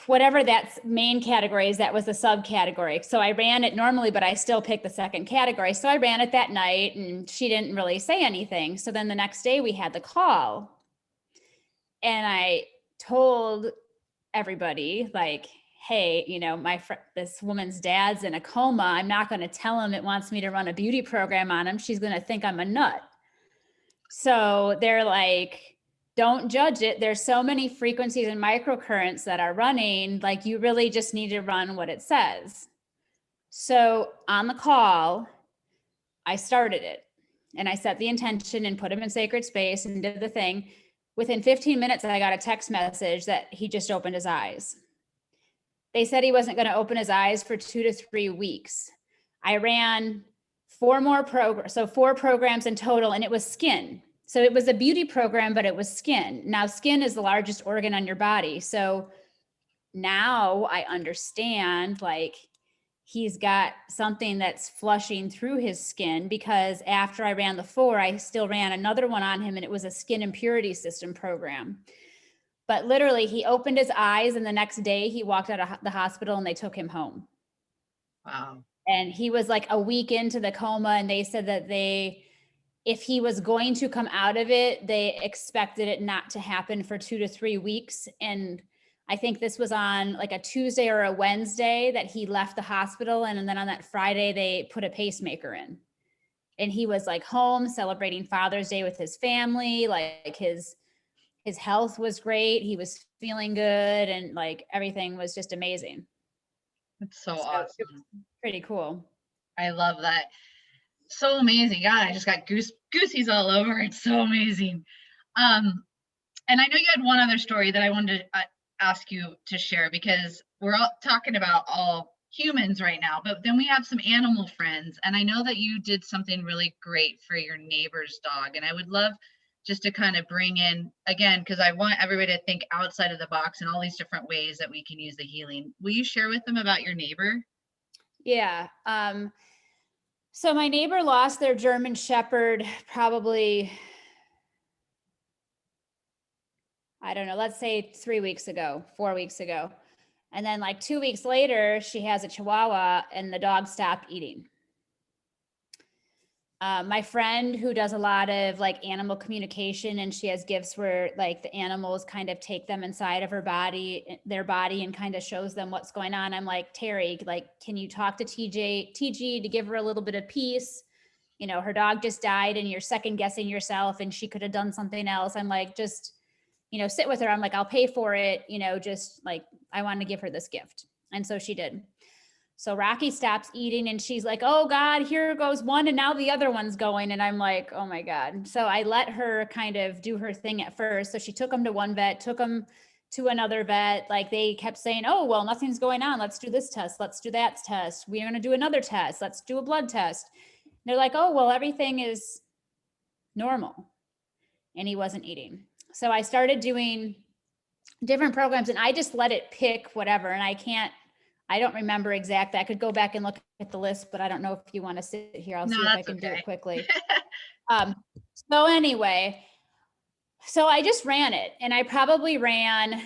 Whatever that main category is, that was the subcategory. So I ran it normally, but I still picked the second category. So I ran it that night and she didn't really say anything. So then the next day we had the call and I told everybody like, hey, you know, this woman's dad's in a coma. I'm not going to tell him it wants me to run a beauty program on him. She's going to think I'm a nut. So they're like, don't judge it. There's so many frequencies and microcurrents that are running. Like, you really just need to run what it says. So on the call, I started it and I set the intention and put him in sacred space and did the thing. Within 15 minutes, I got a text message that he just opened his eyes. They said he wasn't going to open his eyes for 2 to 3 weeks. I ran 4 more programs, so 4 programs in total, and it was skin. So it was a beauty program, but it was skin. Now, skin is the largest organ on your body. So now I understand, like, he's got something that's flushing through his skin, because after I ran the 4, I still ran another one on him, and it was a skin impurity system program. But literally, he opened his eyes, and the next day he walked out of the hospital and they took him home. Wow. And he was like a week into the coma, and they said that if he was going to come out of it, they expected it not to happen for 2 to 3 weeks. And I think this was on like a Tuesday or a Wednesday that he left the hospital. And then on that Friday, they put a pacemaker in. And he was like home celebrating Father's Day with his family. Like his health was great. He was feeling good, and like everything was just amazing. It's so So awesome. it was pretty cool. I love that. So amazing. God, I just got goosies all over. It's so amazing. And I know you had one other story that I wanted to ask you to share, because we're all talking about all humans right now, but then we have some animal friends. And I know that you did something really great for your neighbor's dog. And I would love just to kind of bring in, again, because I want everybody to think outside of the box and all these different ways that we can use the healing. Will you share with them about your neighbor? Yeah. So my neighbor lost their German Shepherd probably, I don't know, let's say 3 weeks ago, 4 weeks ago. And then like 2 weeks later, she has a Chihuahua and the dog stopped eating. My friend who does a lot of like animal communication, and she has gifts where like the animals kind of take them inside of their body and kind of shows them what's going on. I'm like, Terry, like, can you talk to TG to give her a little bit of peace? You know, her dog just died and you're second guessing yourself and she could have done something else. I'm like, just, you know, sit with her. I'm like, I'll pay for it. You know, just like, I wanted to give her this gift. And so she did. So Rocky stops eating and she's like, oh God, here goes one. And now the other one's going. And I'm like, oh my God. So I let her kind of do her thing at first. So she took him to one vet, took him to another vet, like they kept saying, oh, well, nothing's going on. Let's do this test. Let's do that test. We're going to do another test. Let's do a blood test. They're like, oh, well, everything is normal. And he wasn't eating. So I started doing different programs and I just let it pick whatever. And I don't remember exactly. I could go back and look at the list, but I don't know if you want to sit here. I'll No, see if I that's can do okay. it quickly. So anyway, so I just ran it and I probably ran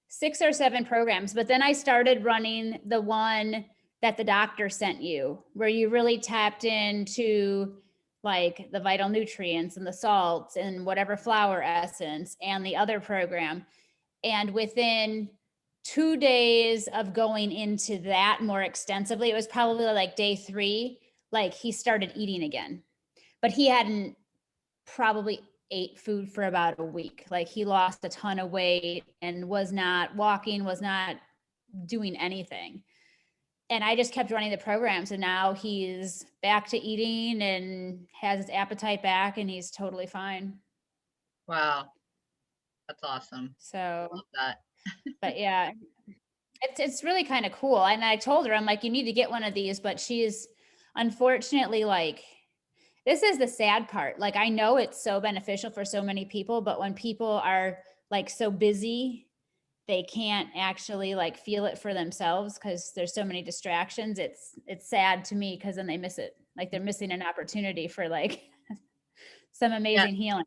6 or 7 programs, but then I started running the one that the doctor sent you, where you really tapped into like the vital nutrients and the salts and whatever flower essence and the other program. And within 2 days of going into that more extensively, it was probably like day 3, like he started eating again, but he hadn't probably ate food for about a week. Like he lost a ton of weight and was not walking, was not doing anything. And I just kept running the program. So now he's back to eating and has his appetite back and he's totally fine. Wow. That's awesome. So, Love that. but yeah, it's really kind of cool. And I told her, I'm like, you need to get one of these, but she's unfortunately like, this is the sad part. Like, I know it's so beneficial for so many people, but when people are like so busy, they can't actually like feel it for themselves because there's so many distractions. It's sad to me because then they miss it. Like they're missing an opportunity for like some amazing healing.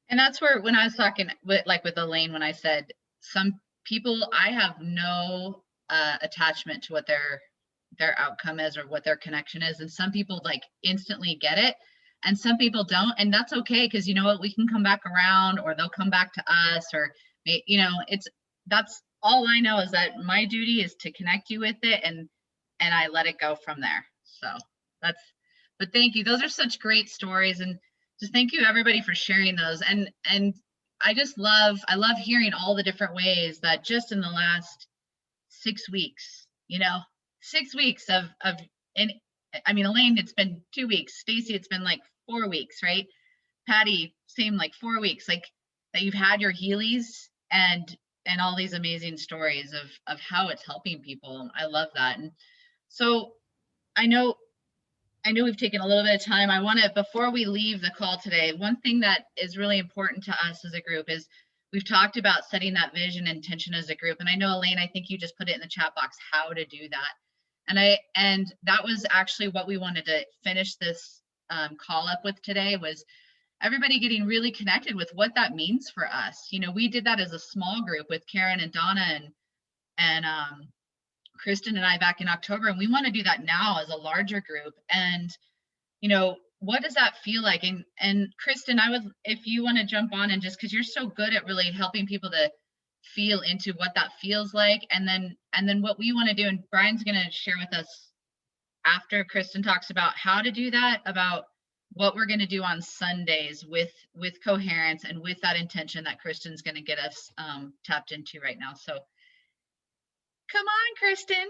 And that's where, when I was talking with Elaine, when I said some people, I have no attachment to what their outcome is or what their connection is. And some people like instantly get it and some people don't. And that's okay. Cause you know what, we can come back around or they'll come back to us or, you know, that's all I know is that my duty is to connect you with it and I let it go from there. So but thank you. Those are such great stories. And just thank you everybody for sharing those. And I love hearing all the different ways that just in the last 6 weeks, 6 weeks and I mean, Elaine, it's been 2 weeks. Stacy, it's been like 4 weeks, right? Patty, same, like 4 weeks, like that you've had your Healys and all these amazing stories of how it's helping people. I love that. And so I know we've taken a little bit of time. I want to, before we leave the call today, one thing that is really important to us as a group is we've talked about setting that vision and intention as a group. And I know, Elaine, I think you just put it in the chat box, how to do that. And that was actually what we wanted to finish this call up with today, was everybody getting really connected with what that means for us. We did that as a small group with Karen and Donna and Kristen and I back in October, and we want to do that now as a larger group. And what does that feel like? And Kristen, I would, if you want to jump on and just, because you're so good at really helping people to feel into what that feels like, and then what we want to do, and Brian's going to share with us after Kristen talks about how to do that, about what we're going to do on Sundays with coherence and with that intention that Kristen's going to get us tapped into right now. So come on, Kristen.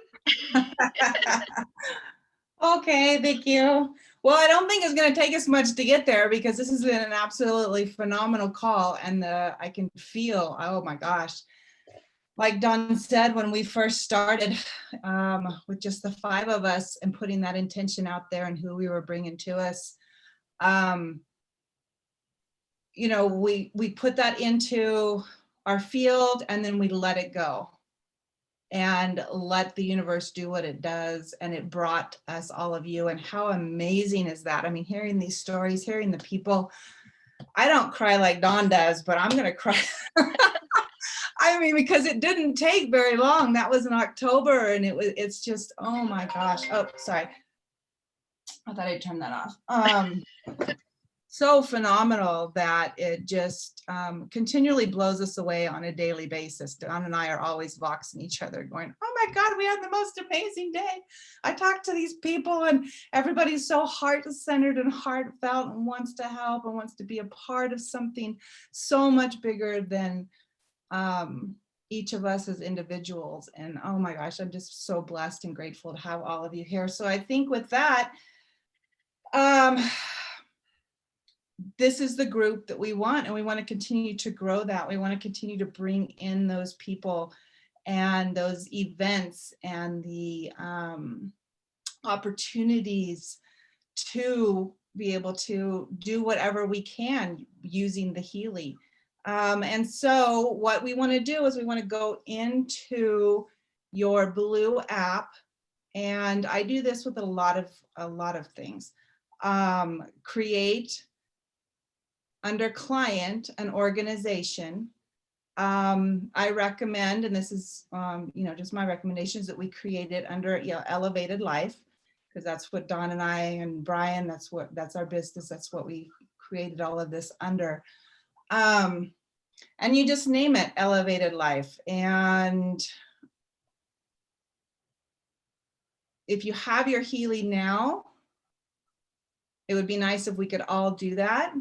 Okay, thank you. Well, I don't think it's going to take us much to get there because this has been an absolutely phenomenal call, and I can feel, oh my gosh, like Dawn said, when we first started with just the 5 of us and putting that intention out there and who we were bringing to us, we put that into our field and then we let it go and let the universe do what it does. And it brought us all of you. And how amazing is that? I mean, hearing these stories, hearing the people, I don't cry like Dawn does, but I'm going to cry. I mean, because it didn't take very long. That was in October and it's just, oh my gosh. Oh, sorry. I thought I'd turn that off. So phenomenal that it just continually blows us away on a daily basis. Dawn and I are always voxing each other going, oh my God, we had the most amazing day. I talked to these people and everybody's so heart-centered and heartfelt and wants to help and wants to be a part of something so much bigger than each of us as individuals. And oh my gosh, I'm just so blessed and grateful to have all of you here. So I think with that, this is the group that we want, and we want to continue to grow that. We want to continue to bring in those people and those events and the opportunities to be able to do whatever we can using the Healy. And so what we want to do is we want to go into your blue app, and I do this with a lot of things. Create under client an organization. I recommend, and this is just my recommendations, that we create it under elevated life, because that's what Don and I and Brian, that's our business, that's what we created all of this under. And you just name it elevated life. And if you have your Healy now, it would be nice if we could all do that.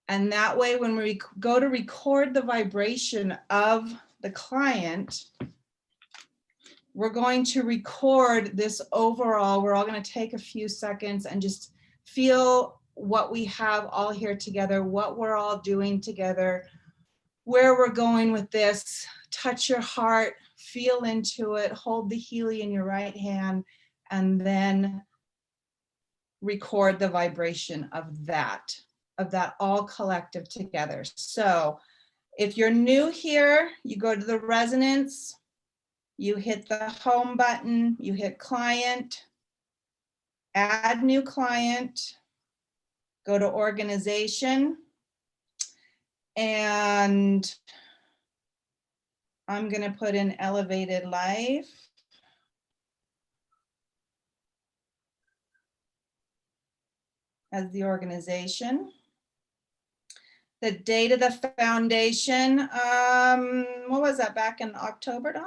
And that way, when we go to record the vibration of the client, we're going to record this overall. We're all going to take a few seconds and just feel what we have all here together, what we're all doing together, where we're going with this. Touch your heart, feel into it, hold the Healy in your right hand, and then record the vibration of that all collective together. So if you're new here, you go to the resonance, you hit the home button, you hit client, add new client, go to organization, and I'm going to put in elevated life. As the organization. The date of the foundation, what was that, back in October, Dawn?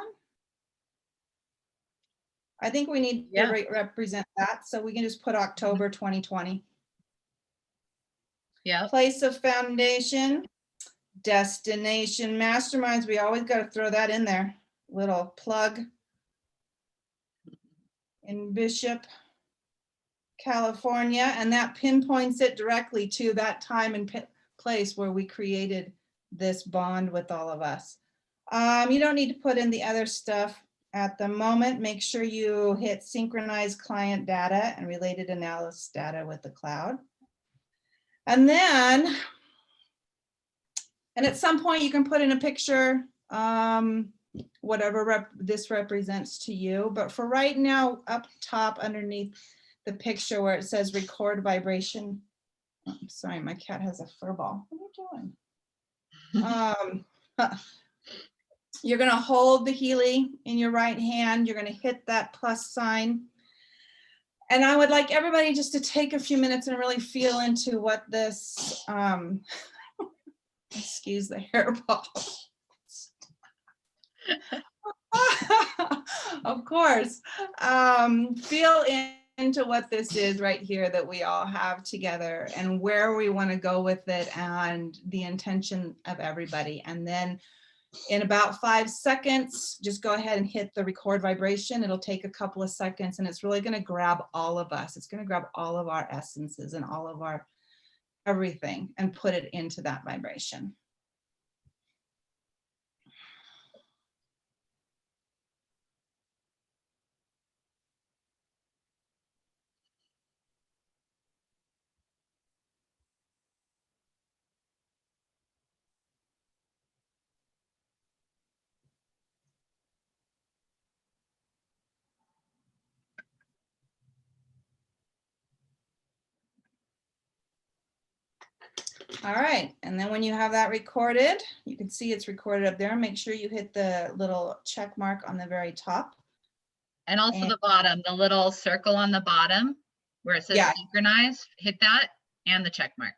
I think we need to represent that, so we can just put October 2020. Yeah. Place of foundation, destination, masterminds, we always got to throw that in there. Little plug in Bishop, California, and that pinpoints it directly to that time and place where we created this bond with all of us. You don't need to put in the other stuff at the moment. Make sure you hit synchronize client data and related analysis data with the cloud. And then, and at some point you can put in a picture, whatever this represents to you. But for right now, up top underneath the picture where it says record vibration. Oh, sorry, my cat has a fur ball. What are you doing? You're going to hold the Healy in your right hand. You're going to hit that plus sign. And I would like everybody just to take a few minutes and really feel into what this, excuse the hairball. Of course. Feel into what this is right here that we all have together and where we want to go with it and the intention of everybody. And then in about 5 seconds, just go ahead and hit the record vibration. It'll take a couple of seconds and it's really going to grab all of us. It's going to grab all of our essences and all of our everything and put it into that vibration. All right, and then when you have that recorded, you can see it's recorded up there. Make sure you hit the little check mark on the very top. And also the bottom, the little circle on the bottom where it says synchronize, hit that and the check mark.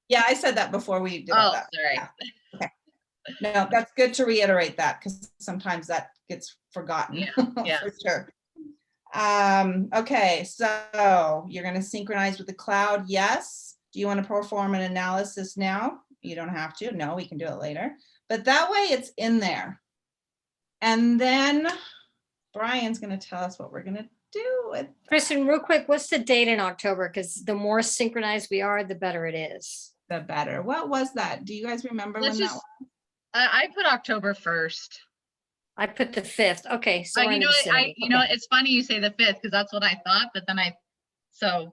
Yeah, I said that before we did all that. Sorry. Yeah. Okay. No, that's good to reiterate that because sometimes that gets forgotten. Yeah. For sure. Okay, so you're going to synchronize with the cloud. Yes. Do you want to perform an analysis now? You don't have to. No, we can do it later. But that way it's in there. And then Brian's going to tell us what we're going to do it. Kristen, real quick, what's the date in October? Because the more synchronized we are, the better it is. The better. What was that? Do you guys remember Let's when that just, was? I put October 1st. I put the 5th. Okay, so we're You in know the what, vicinity. you know, Okay. it's funny you say the 5th because that's what I thought, but then so.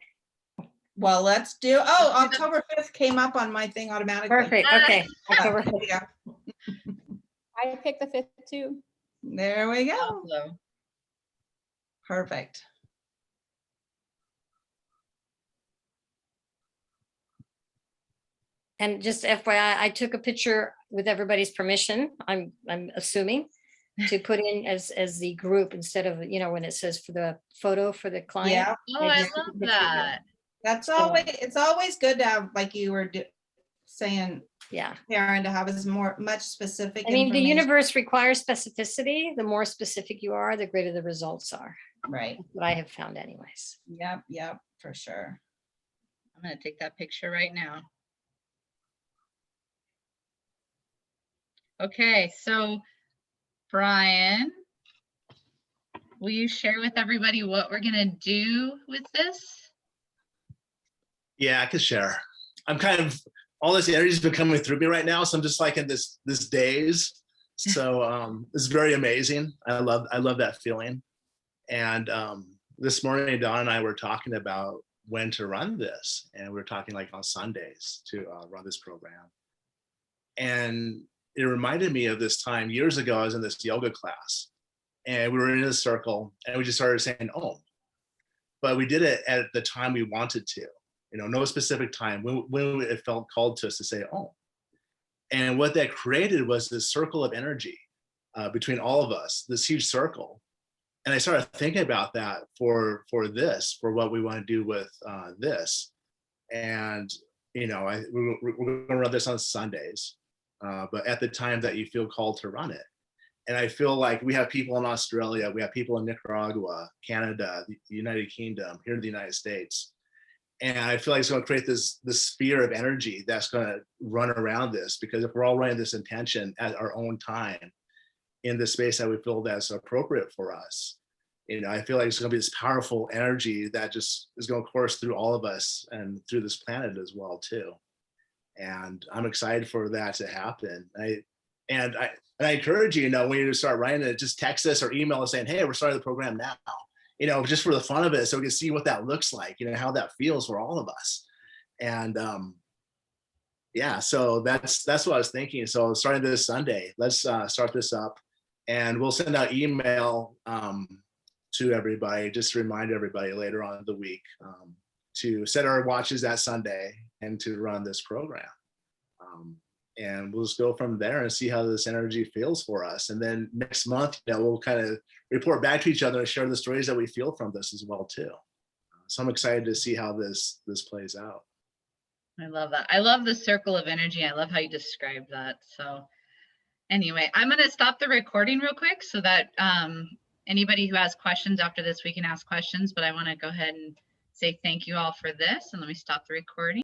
Well, let's do, oh, Let's do the- October 5th came up on my thing automatically. Perfect. Okay. Yeah, October there 5th. we go. I picked the 5th too. There we go. Also. Perfect. And just FYI, I took a picture with everybody's permission. I'm assuming to put in as the group instead of, you know, when it says for the photo for the client. Yeah, Oh, I just took a love picture. that. that's So- always, it's always good to have, like you were saying, Yeah. Karen, to have as much specific I mean, the information. universe requires specificity. The more specific you are, the greater the results are. Right. That's what I have found anyways. Yep, yep, for sure. I'm gonna take that picture right now. Okay, so Brian, will you share with everybody what we're gonna do with this? Yeah, I could share. I'm kind of, all this energy's been coming through me right now, so I'm just like in this daze. So it's very amazing. I love that feeling. And this morning, Dawn and I were talking about when to run this, and we were talking like on Sundays to run this program. And it reminded me of this time years ago. I was in this yoga class, and we were in a circle, and we just started saying "Om," but we did it at the time we wanted to. You know, no specific time when it felt called to us to say "Om." And what that created was this circle of energy between all of us, this huge circle. And I started thinking about that for what we want to do with this. And, you know, we're going to run this on Sundays, but at the time that you feel called to run it. And I feel like we have people in Australia, we have people in Nicaragua, Canada, the United Kingdom, here in the United States. And I feel like it's going to create this sphere of energy that's going to run around this, because if we're all running this intention at our own time in the space that we feel that's appropriate for us, you know, I feel like it's going to be this powerful energy that just is going to course through all of us and through this planet as well too. And I'm excited for that to happen. I encourage you, you know, when you start writing it, just text us or email us saying, hey, we're starting the program now. You know, just for the fun of it, so we can see what that looks like, you know, how that feels for all of us. And yeah, so that's what I was thinking. So starting this Sunday, let's start this up, and we'll send out email to everybody, just to remind everybody later on in the week to set our watches that Sunday and to run this program. And we'll just go from there and see how this energy feels for us. And then next month, you know, we'll kind of report back to each other and share the stories that we feel from this as well too. So I'm excited to see how this plays out. I love that. I love the circle of energy. I love how you describe that. So anyway, I'm going to stop the recording real quick so that anybody who has questions after this, we can ask questions, but I want to go ahead and say thank you all for this, and let me stop the recording.